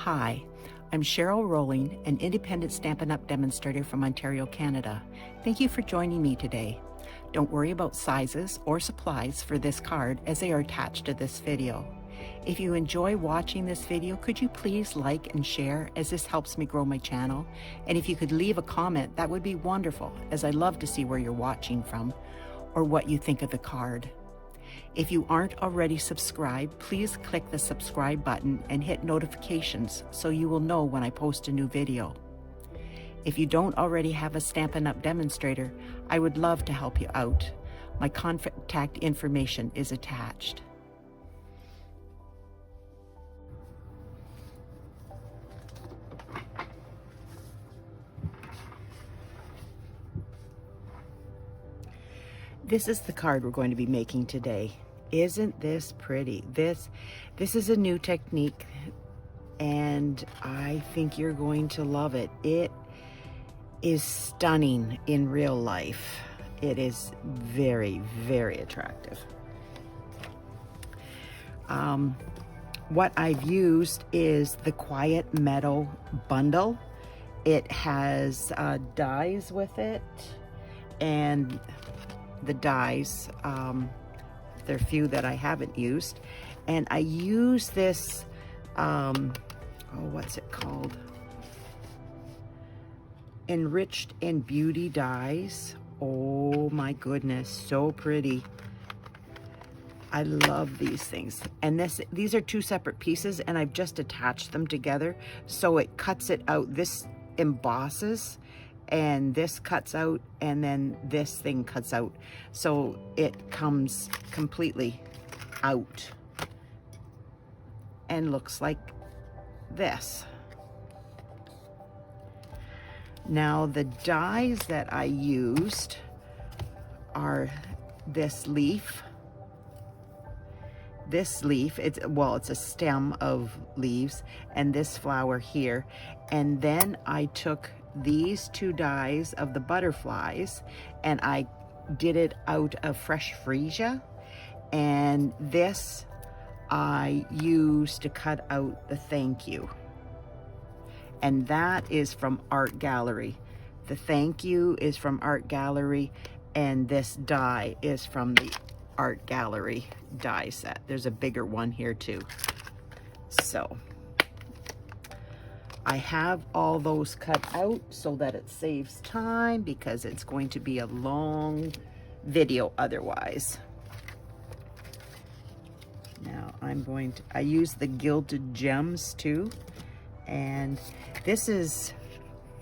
Hi, I'm Cheryl Rowling, an independent Stampin' Up! Demonstrator from Ontario, Canada. Thank you for joining me today. Don't worry about sizes or supplies for this card as they are attached to this video. If you enjoy watching this video, could you please like and share as this helps me grow my channel? And if you could leave a comment, that would be wonderful, as I love to see where you're watching from or what you think of the card. If you aren't already subscribed, please click the subscribe button and hit notifications so you will know when I post a new video. If you don't already have a Stampin' Up! Demonstrator, I would love to help you out. My contact information is attached. This is the card we're going to be making today. Isn't this pretty? This is a new technique and I think you're going to love it. It is stunning in real life. It is very, very attractive. What I've used is the Quiet Meadow bundle. It has dies with it, and the dies, there are few that I haven't used, and I use this what's it called, Enriched and Beauty dies. Oh my goodness, so pretty. I love these things. And these are two separate pieces, and I've just attached them together so it cuts it out. This embosses and this cuts out, and then this thing cuts out, so it comes completely out and looks like this. Now the dies that I used are this leaf. It's a stem of leaves, and this flower here. And then I took these two dies of the butterflies and I did it out of fresh freesia, and this I used to cut out the thank you, and that is from Art Gallery. The thank you is from Art Gallery, and this die is from the Art Gallery die set. There's a bigger one here too. So I have all those cut out so that it saves time, because it's going to be a long video otherwise. Now I use the Gilded gems too, and this is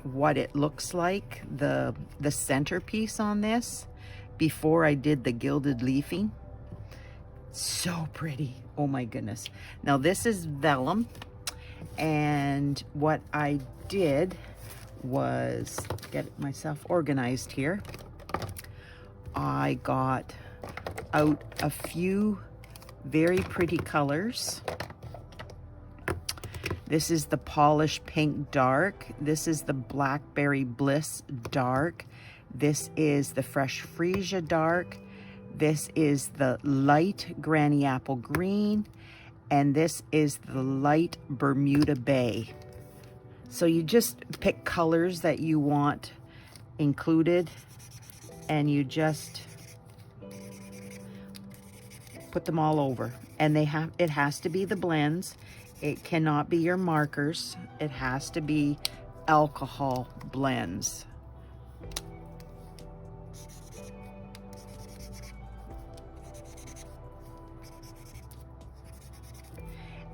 what it looks like, the centerpiece on this, before I did the gilded leafing. So pretty, oh my goodness. Now this is Vellum, and what I did was get myself organized here. I got out a few very pretty colors. This is the Polished Pink Dark. This is the Blackberry Bliss Dark. This is the Fresh Freesia Dark. This is the Light Granny Apple Green. And this is the Light Bermuda Bay. So you just pick colors that you want included, and you just put them all over. And it has to be the blends. It cannot be your markers. It has to be alcohol blends.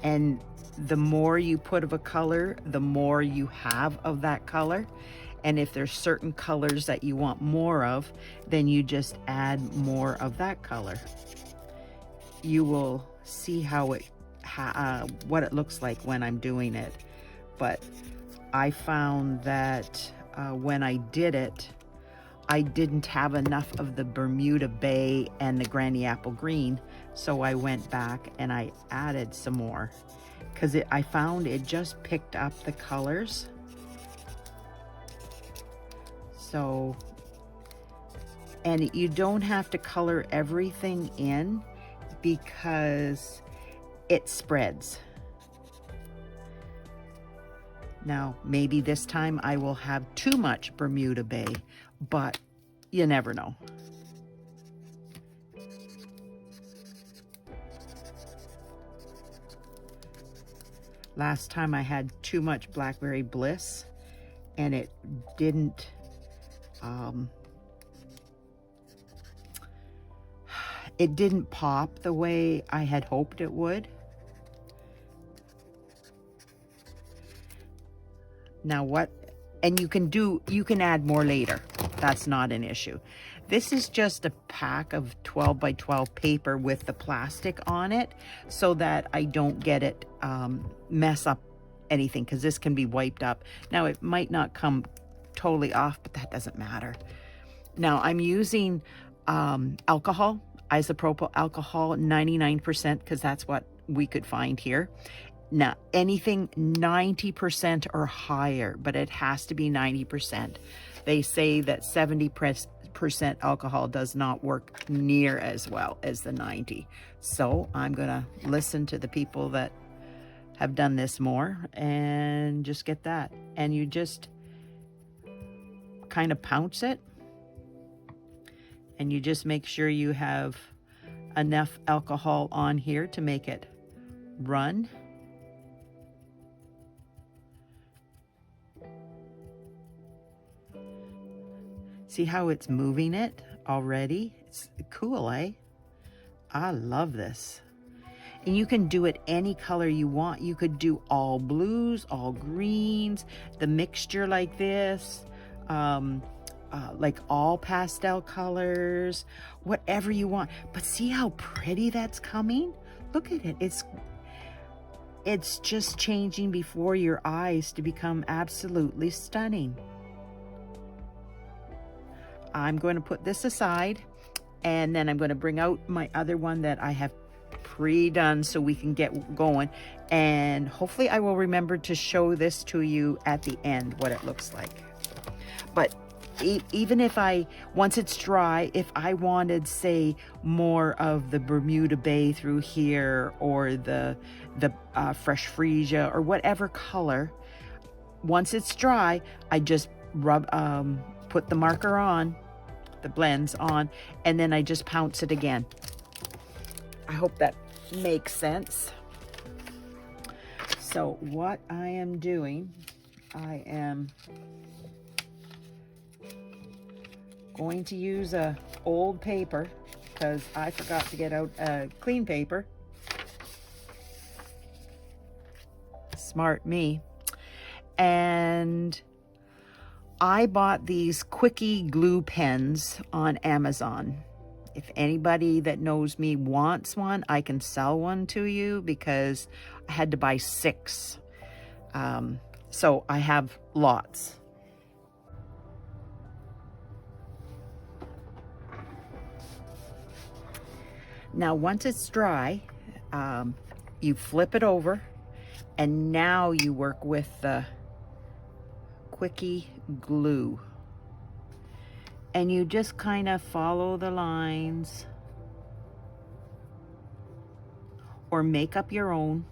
And the more you put of a color, the more you have of that color. And if there's certain colors that you want more of, then you just add more of that color. You will see how what it looks like when I'm doing it. But I found that when I did it, I didn't have enough of the Bermuda Bay and the Granny Apple Green, so I went back and I added some more, because I found it just picked up the colors. So, and you don't have to color everything in, because it spreads. Now, maybe this time I will have too much Bermuda Bay, but you never know. Last time I had too much Blackberry Bliss, and it didn't pop the way I had hoped it would. Now what, and you can add more later. That's not an issue. This is just a pack of 12 by 12 paper with the plastic on it so that I don't get it mess up anything, because this can be wiped up. Now it might not come totally off, but that doesn't matter. Now I'm using alcohol, isopropyl alcohol, 99%, because that's what we could find here. Now anything 90% or higher, but it has to be 90%. They say that 70% alcohol does not work near as well as the 90. So I'm gonna listen to the people that have done this more and just get that. And you just kind of pounce it, and you just make sure you have enough alcohol on here to make it run. See how it's moving it already? It's cool, eh? I love this. And you can do it any color you want. You could do all blues, all greens, the mixture like this, like all pastel colors, whatever you want. But see how pretty that's coming? Look at it. It's just changing before your eyes to become absolutely stunning. I'm going to put this aside, and then I'm going to bring out my other one that I have pre-done so we can get going, and hopefully I will remember to show this to you at the end, what it looks like. But even if once it's dry, if I wanted, say, more of the Bermuda Bay through here, or the fresh Freesia, or whatever color, once it's dry, I just put the marker on, the blends on, and then I just pounce it again. I hope that makes sense. So what I am doing, I am going to use a old paper because I forgot to get out clean paper. Smart me. And I bought these quickie glue pens on Amazon. If anybody that knows me wants one, I can sell one to you because I had to buy 6. So I have lots. Now, once it's dry, you flip it over, and now you work with the quickie glue. And you just kind of follow the lines or make up your own.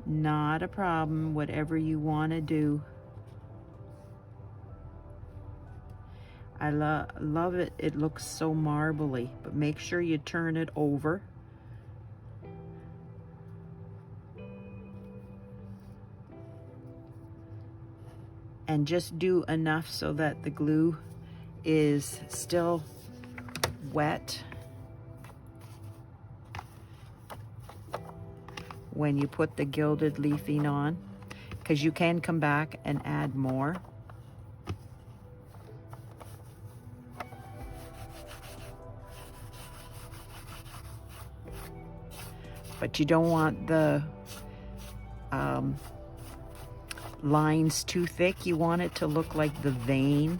Not a problem, whatever you want to do. I love it. It looks so marbly, but make sure you turn it over. And just do enough so that the glue is still wet when you put the gilded leafing on, because you can come back and add more. But you don't want the lines too thick. You want it to look like the vein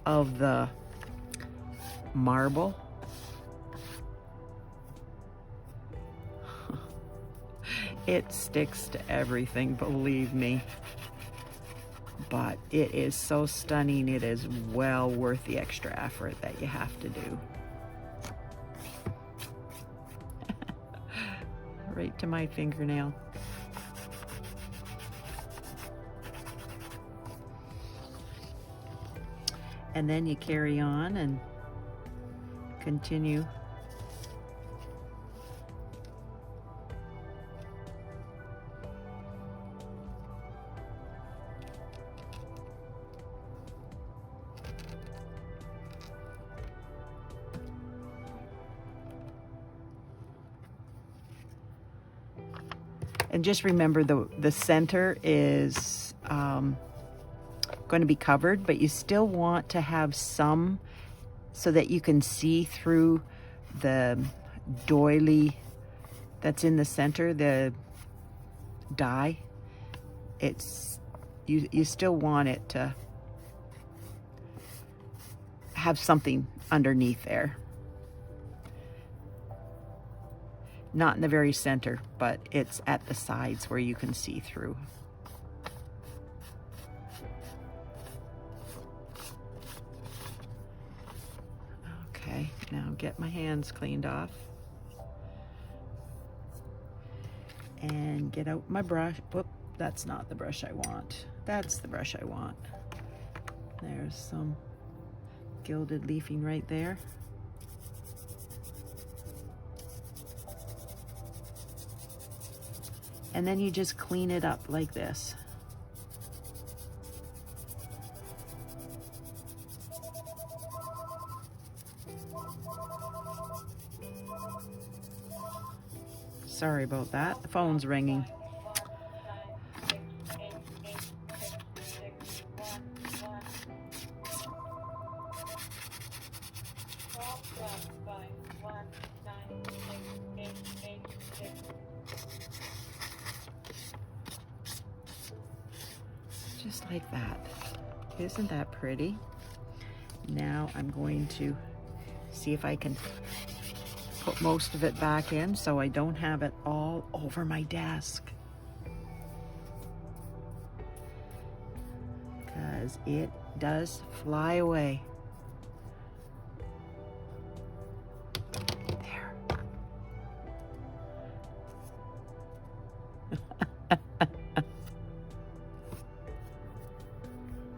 of the marble. It sticks to everything, believe me. But it is so stunning. It is well worth the extra effort that you have to do. Right to my fingernail. and then you carry on and continue. And just remember the center is going to be covered, but you still want to have some so that you can see through the doily that's in the center, the die. It's you still want it to have something underneath there. Not in the very center, but it's at the sides where you can see through. Okay, now get my hands cleaned off. And get out my brush. Whoop, that's not the brush I want. That's the brush I want. There's some gilded leafing right there. And then you just clean it up like this. Sorry about that. The phone's ringing. Just like that. Isn't that pretty? Now I'm going to see if I can put most of it back in so I don't have it all over my desk. Because it does fly away. There.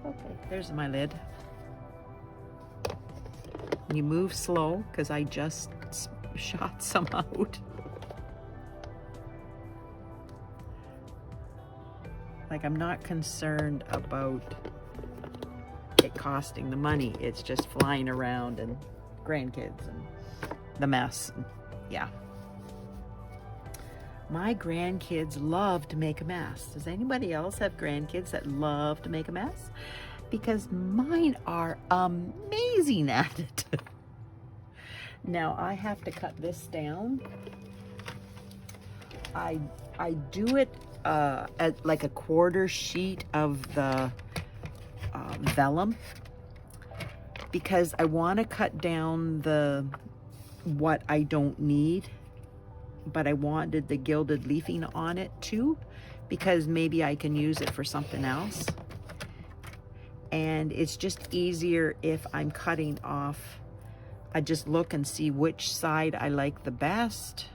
Okay, there's my lid. You move slow because I just shot some out. Like, I'm not concerned about it costing the money. It's just flying around and grandkids and the mess. Yeah. My grandkids love to make a mess. Does anybody else have grandkids that love to make a mess? Because mine are amazing at it. Now I have to cut this down. I do it at like a quarter sheet of the vellum because I want to cut down the what I don't need, but I wanted the gilded leafing on it too because maybe I can use it for something else. And it's just easier if I'm cutting off. I just look and see which side I like the best.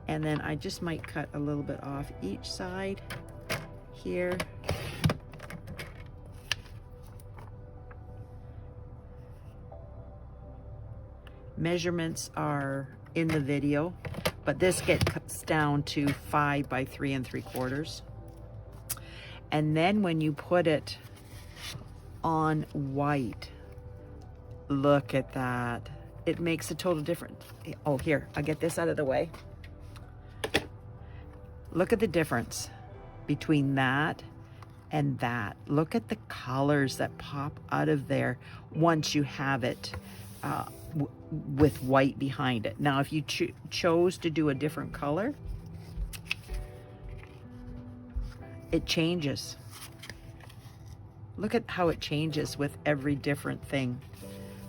And then I just might cut a little bit off each side here. Measurements are in the video, but this gets down to 5 by 3 3/4. And then when you put it on white, look at that. It makes a total difference. Oh, here, I'll get this out of the way. Look at the difference between that and that. Look at the colors that pop out of there once you have it with white behind it. Now, if you chose to do a different color, it changes. Look at how it changes with every different thing.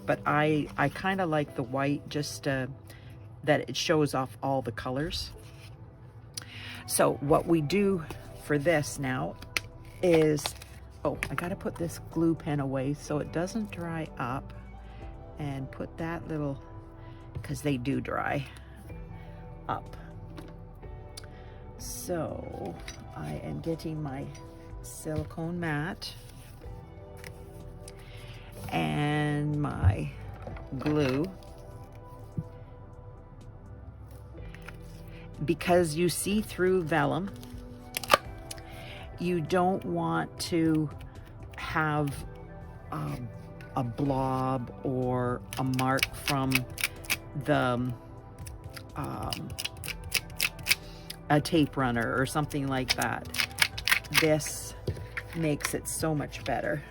But I kind of like the white just that it shows off all the colors. So what we do for this now is, oh, I gotta put this glue pen away so it doesn't dry up, and put that little, because they do dry up. So I am getting my silicone mat. and my glue. Because you see through vellum, you don't want to have a blob or a mark from the a tape runner or something like that. This makes it so much better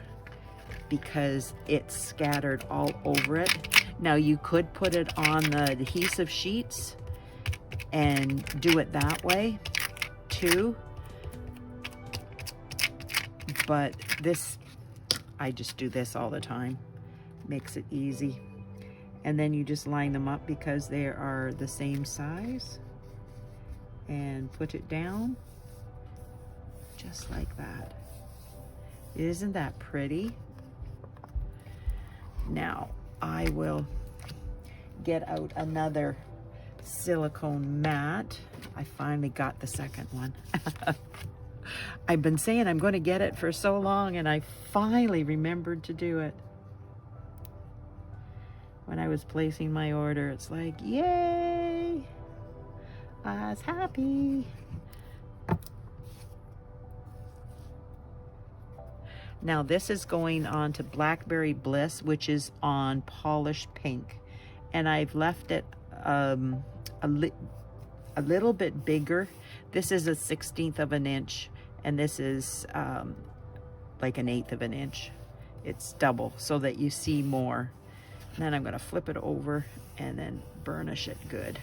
because it's scattered all over it. Now you could put it on the adhesive sheets and do it that way too, but this, I just do this all the time. Makes it easy. And then you just line them up because they are the same size and put it down just like that. Isn't that pretty? Now I will get out another silicone mat. I finally got the second one. I've been saying I'm going to get it for so long, and I finally remembered to do it. When I was placing my order, it's like, yay! I was happy. Now this is going on to Blackberry Bliss, which is on polished pink. And I've left it a little bit bigger. This is a 1/16 of an inch, and this is like an 1/8 of an inch. It's double so that you see more. And then I'm going to flip it over and then burnish it good.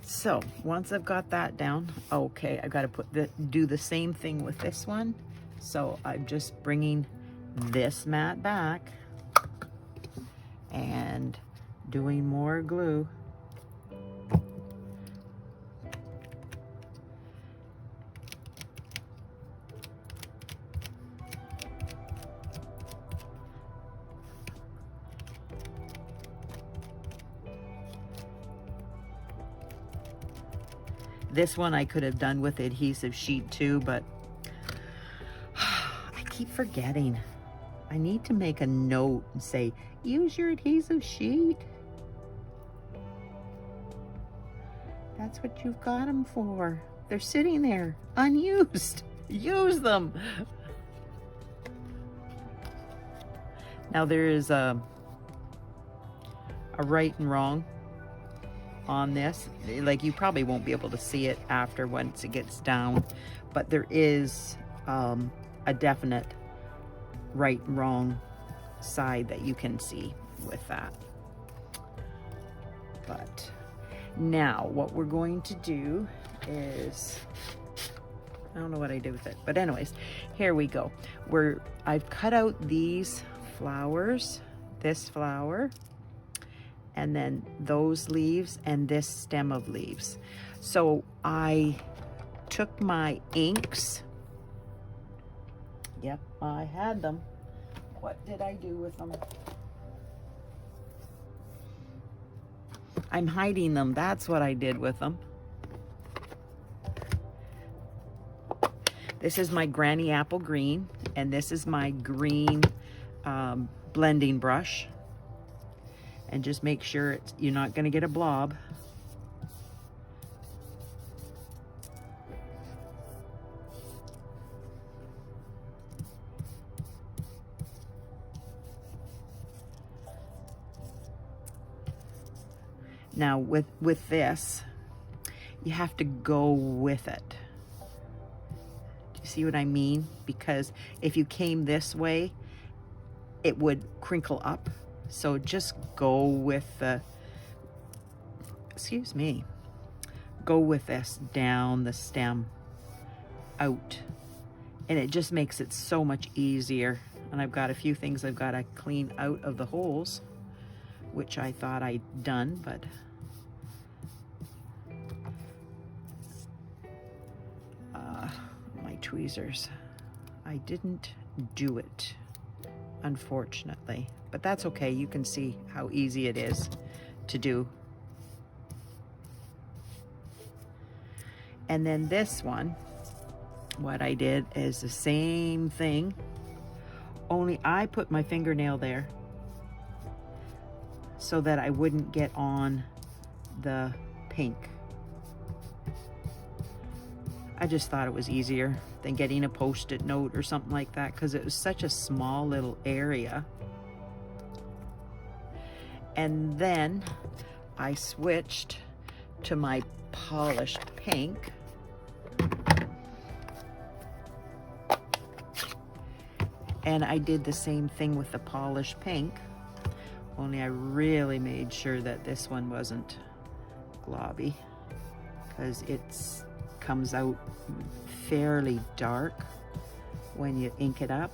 So once I've got that down, okay, I got to do the same thing with this one. So I'm just bringing this mat back and doing more glue. This one I could have done with adhesive sheet too, but I keep forgetting. I need to make a note and say, use your adhesive sheet. That's what you've got them for. They're sitting there unused. Use them. Now there is a right and wrong on this. Like, you probably won't be able to see it after once it gets down, but there is a definite right and wrong side that you can see with that. But now what we're going to do is, I don't know what I did with it, but anyways, here we go. I've cut out these flowers, this flower, and then those leaves and this stem of leaves. So I took my inks. Yep, I had them. What did I do with them? I'm hiding them. That's what I did with them. This is my Granny Apple Green, and this is my green blending brush. And just make sure you're not going to get a blob. Now with this, you have to go with it. Do you see what I mean? Because if you came this way, it would crinkle up. So just go with the, excuse me, go with this down the stem, out. And it just makes it so much easier. And I've got a few things I've got to clean out of the holes, which I thought I'd done, but my tweezers, I didn't do it, unfortunately. But that's okay. You can see how easy it is to do. And then this one, what I did is the same thing, only I put my fingernail there so that I wouldn't get on the pink. I just thought it was easier than getting a post-it note or something like that, because it was such a small little area. And then I switched to my polished pink. And I did the same thing with the polished pink, only I really made sure that this one wasn't globby, because it comes out fairly dark when you ink it up.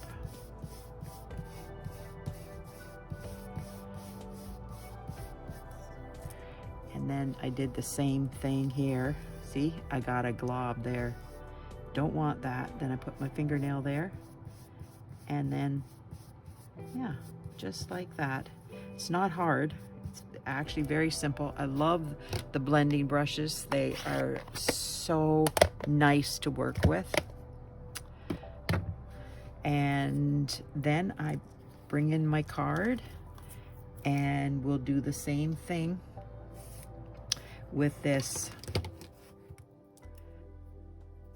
And then I did the same thing here. See, I got a glob there. Don't want that. Then I put my fingernail there. And then, yeah, just like that. It's not hard. It's actually very simple. I love the blending brushes. They are so nice to work with. And then I bring in my card and we'll do the same thing with this.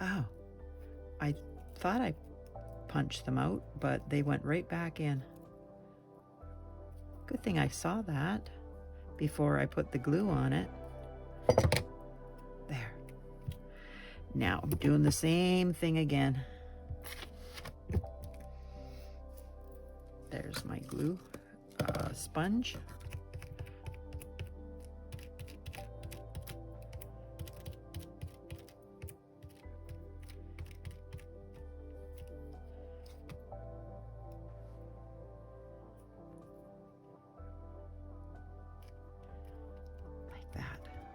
Oh, I thought I punched them out, but they went right back in. Good thing I saw that before I put the glue on it. There. Now I'm doing the same thing again. There's my glue sponge.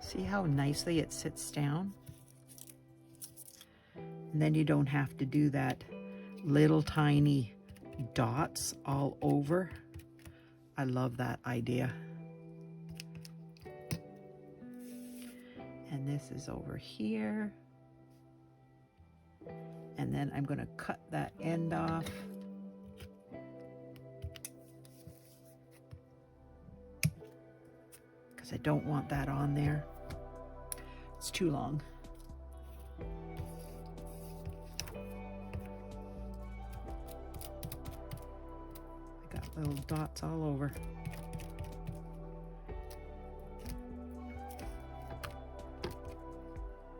See how nicely it sits down? And then you don't have to do that little tiny dots all over. I love that idea. And this is over here. And then I'm going to cut that end off. Because I don't want that on there. It's too long. I got little dots all over.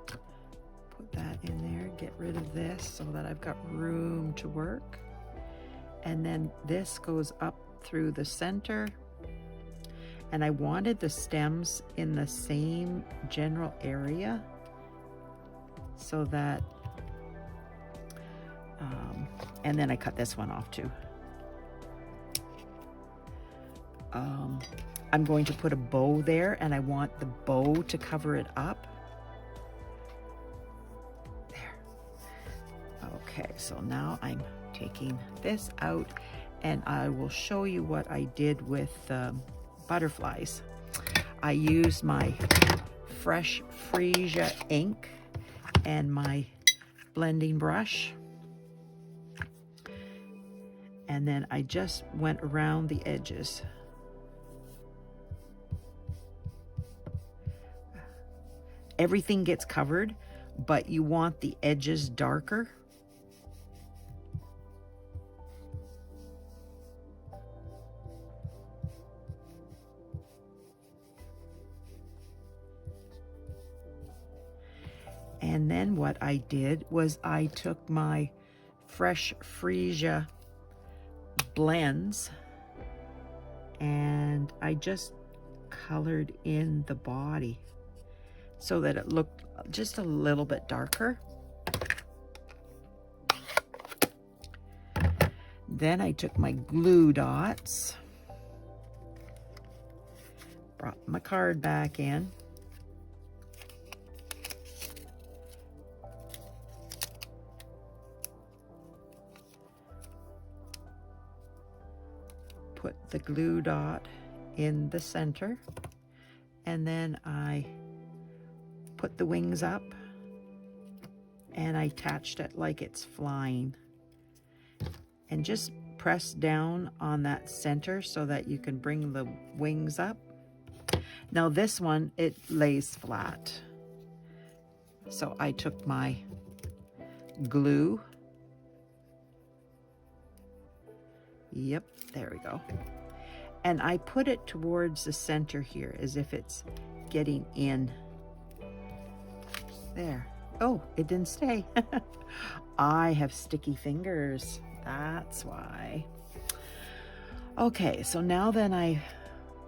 Put that in there, get rid of this so that I've got room to work. And then this goes up through the center. And I wanted the stems in the same general area so that, and then I cut this one off too. I'm going to put a bow there and I want the bow to cover it up. There. Okay, so now I'm taking this out and I will show you what I did with butterflies. I used my fresh Freesia ink and my blending brush, and then I just went around the edges. Everything gets covered, but you want the edges darker. And then what I did was I took my fresh Freesia blends and I just colored in the body so that it looked just a little bit darker. Then I took my glue dots, brought my card back in, put the glue dot in the center, and then I put the wings up and I attached it like it's flying. And just press down on that center so that you can bring the wings up. Now this one, it lays flat. So I took my glue. Yep, there we go. And I put it towards the center here as if it's getting in. There. Oh, it didn't stay. I have sticky fingers. That's why. Okay, so now then I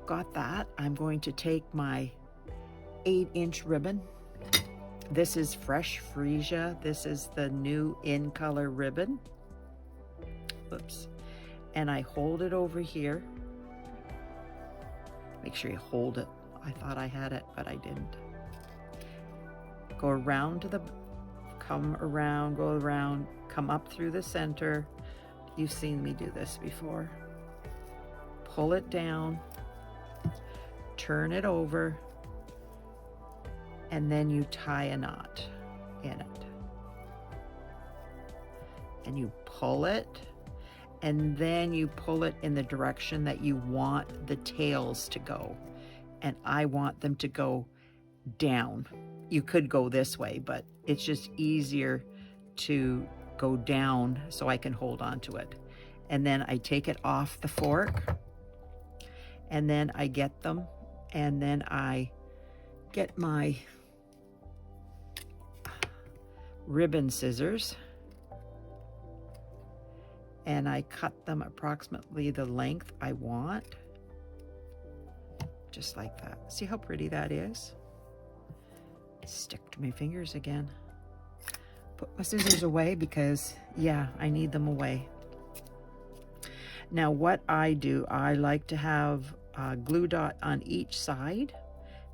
got that, I'm going to take my 8-inch ribbon. This is fresh Freesia. This is the new in color ribbon. Oops. And I hold it over here. Make sure you hold it. I thought I had it, but I didn't. Go around to the, come around, go around, come up through the center. You've seen me do this before. Pull it down, turn it over, and then you tie a knot in it. And you pull it, and then you pull it in the direction that you want the tails to go. And I want them to go down. You could go this way, but it's just easier to go down so I can hold on to it. And then I take it off the fork, and then I get them, and then I get my ribbon scissors, and I cut them approximately the length I want, just like that. See how pretty that is? Stick to my fingers again. Put my scissors away because, yeah, I need them away. Now what I do, I like to have a glue dot on each side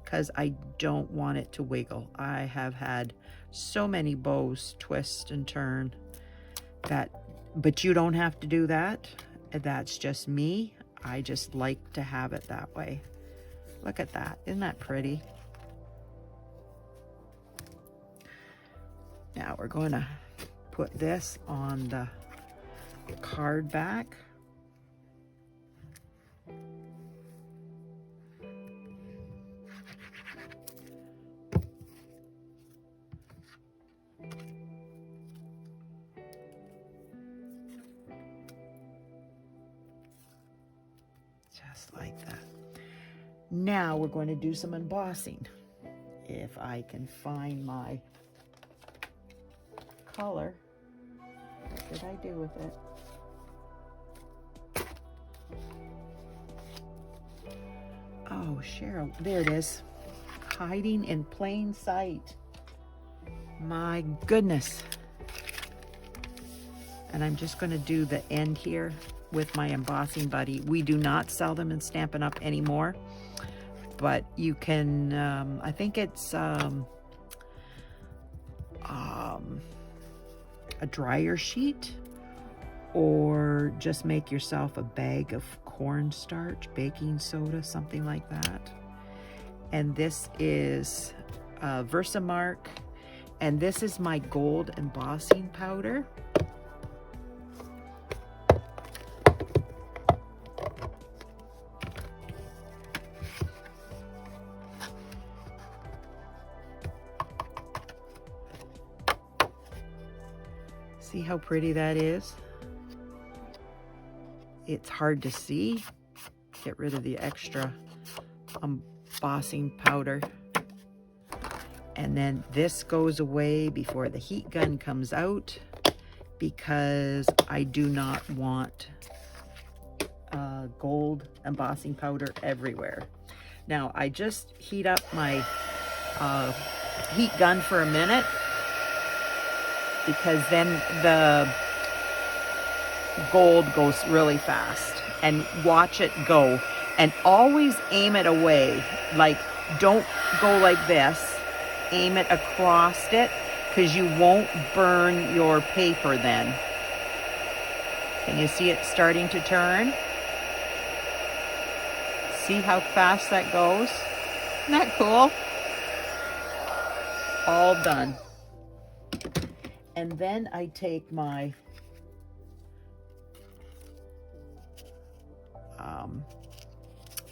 because I don't want it to wiggle. I have had so many bows twist and turn that, but you don't have to do that. That's just me. I just like to have it that way. Look at that. Isn't that pretty? Now we're going to put this on the card back. Just like that. Now we're going to do some embossing. If I can find my color. What did I do with it? Oh, Cheryl, there it is. Hiding in plain sight. My goodness. And I'm just going to do the end here with my embossing buddy. We do not sell them in Stampin' Up! Anymore, but you can, I think it's a dryer sheet, or just make yourself a bag of cornstarch, baking soda, something like that. And this is Versamark, and this is my gold embossing powder. See how pretty that is? It's hard to see. Get rid of the extra embossing powder. And then this goes away before the heat gun comes out because I do not want gold embossing powder everywhere. Now I just heat up my heat gun for a minute, because then the gold goes really fast. And watch it go. And always aim it away. Like, don't go like this. Aim it across it, because you won't burn your paper then. Can you see it starting to turn? See how fast that goes? Isn't that cool? All done. And then I take my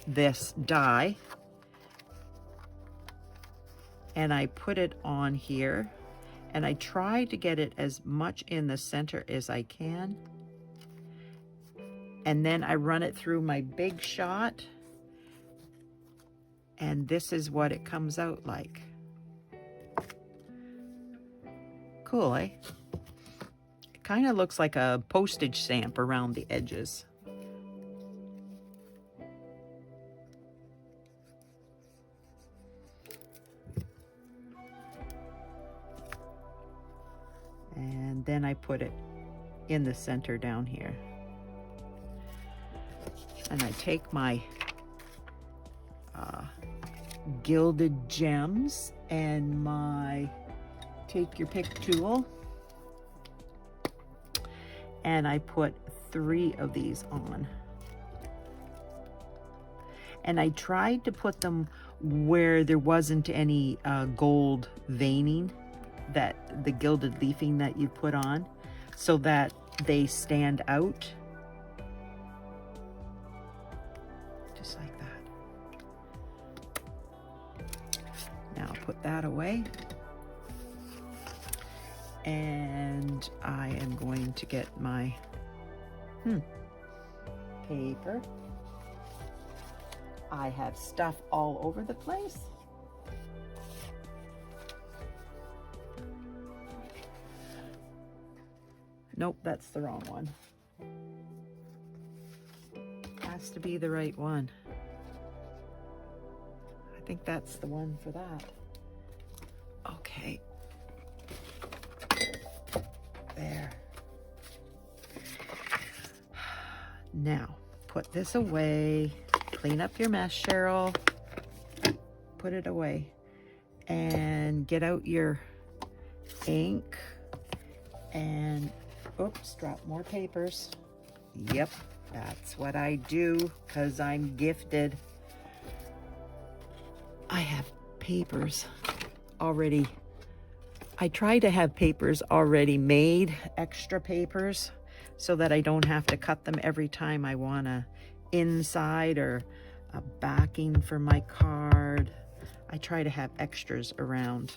this die and I put it on here, and I try to get it as much in the center as I can, and then I run it through my big shot, and this is what it comes out like. Cool, eh? It kind of looks like a postage stamp around the edges. And then I put it in the center down here. And I take my Gilded gems and my take your pick tool, and I put 3 of these on. And I tried to put them where there wasn't any gold veining, that the gilded leafing that you put on, so that they stand out. Just like that. Now I'll put that away. And I am going to get my paper. I have stuff all over the place. Nope, that's the wrong one. Has to be the right one. I think that's the one for that. Okay. There. Now, put this away. Clean up your mess, Cheryl. Put it away. And get out your ink. And, oops, drop more papers. Yep, that's what I do, because I'm gifted. I have papers already. I try to have papers already made, extra papers, so that I don't have to cut them every time I want a inside or a backing for my card. I try to have extras around.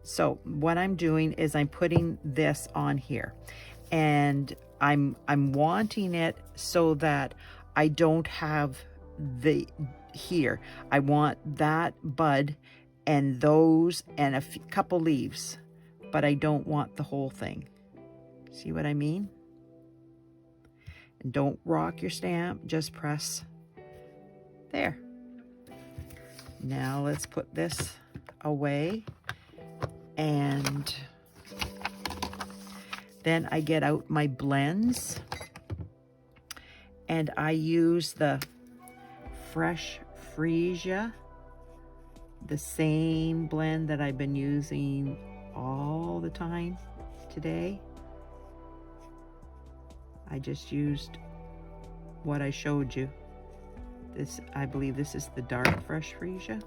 So what I'm doing is I'm putting this on here, and I'm wanting it so that I don't have the here. I want that bud and those and a couple leaves, but I don't want the whole thing. See what I mean? And don't rock your stamp, just press there. Now let's put this away, and then I get out my blends, and I use the Fresh Freesia, the same blend that I've been using all the time today. I just used what I showed you. This, I believe this is the dark Fresh Freesia.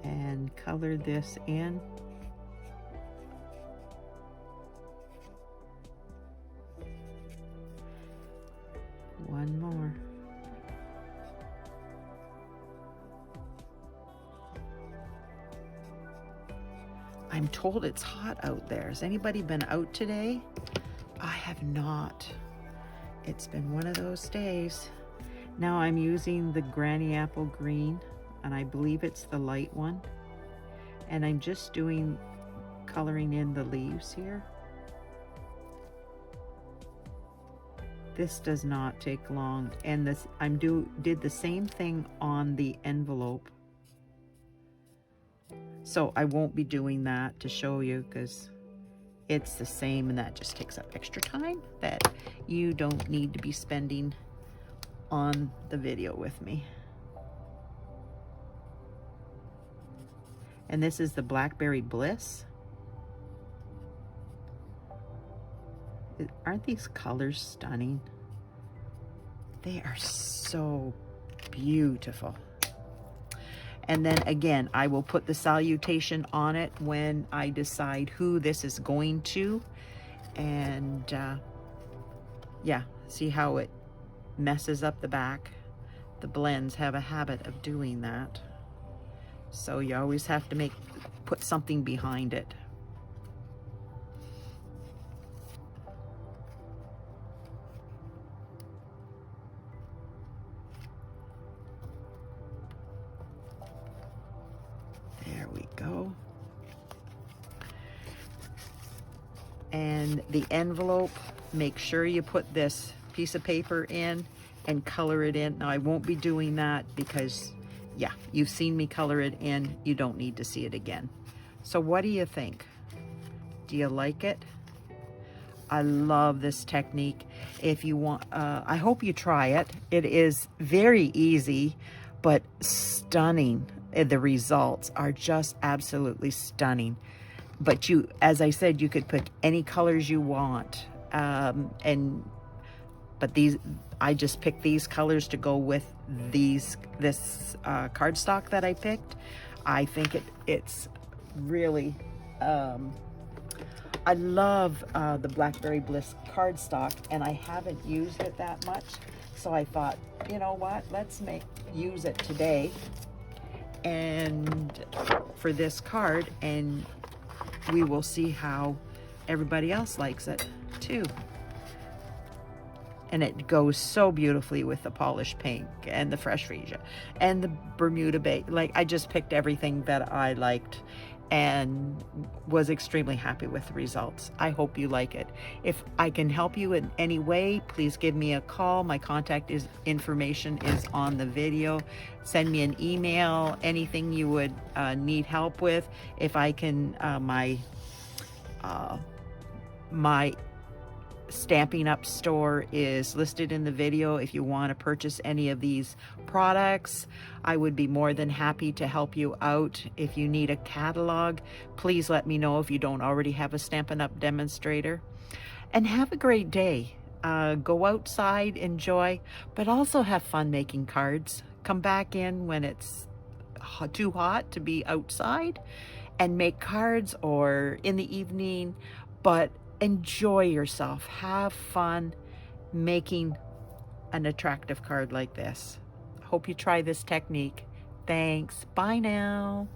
And color this in. One more. I'm told it's hot out there. Has anybody been out today? I have not. It's been one of those days. Now I'm using the Granny Apple Green, and I believe it's the light one. And I'm just doing coloring in the leaves here. This does not take long, and this did the same thing on the envelope. So I won't be doing that to show you, because it's the same, and that just takes up extra time that you don't need to be spending on the video with me. And this is the Blackberry Bliss. Aren't these colors stunning? They are so beautiful. And then again, I will put the salutation on it when I decide who this is going to. And yeah, see how it messes up the back. The blends have a habit of doing that. So you always have to put something behind it. There we go. And the envelope, make sure you put this piece of paper in and color it in. Now I won't be doing that because, yeah, you've seen me color it in. You don't need to see it again. So what do you think? Do you like it? I love this technique. If you want, I hope you try it. It is very easy, but stunning. The results are just absolutely stunning. But you, as I said, you could pick any colors you want. But these, I just picked these colors to go with this cardstock that I picked. I think it's really, I love the Blackberry Bliss cardstock, and I haven't used it that much. So I thought, you know what, let's use it today and for this card, and we will see how everybody else likes it too. And it goes so beautifully with the polished pink and the fresh Freesia and the Bermuda Bay. Like, I just picked everything that I liked and was extremely happy with the results. I hope you like it. If I can help you in any way, please give me a call. My contact information is on the video. Send me an email, anything you would need help with. If I can, my Stampin' Up store is listed in the video. If you want to purchase any of these products, I would be more than happy to help you out. If you need a catalog, please let me know if you don't already have a Stampin' Up demonstrator. And have a great day. Go outside, enjoy, but also have fun making cards. Come back in when it's too hot to be outside and make cards, or in the evening, but enjoy yourself. Have fun making an attractive card like this. Hope you try this technique. Thanks. Bye now.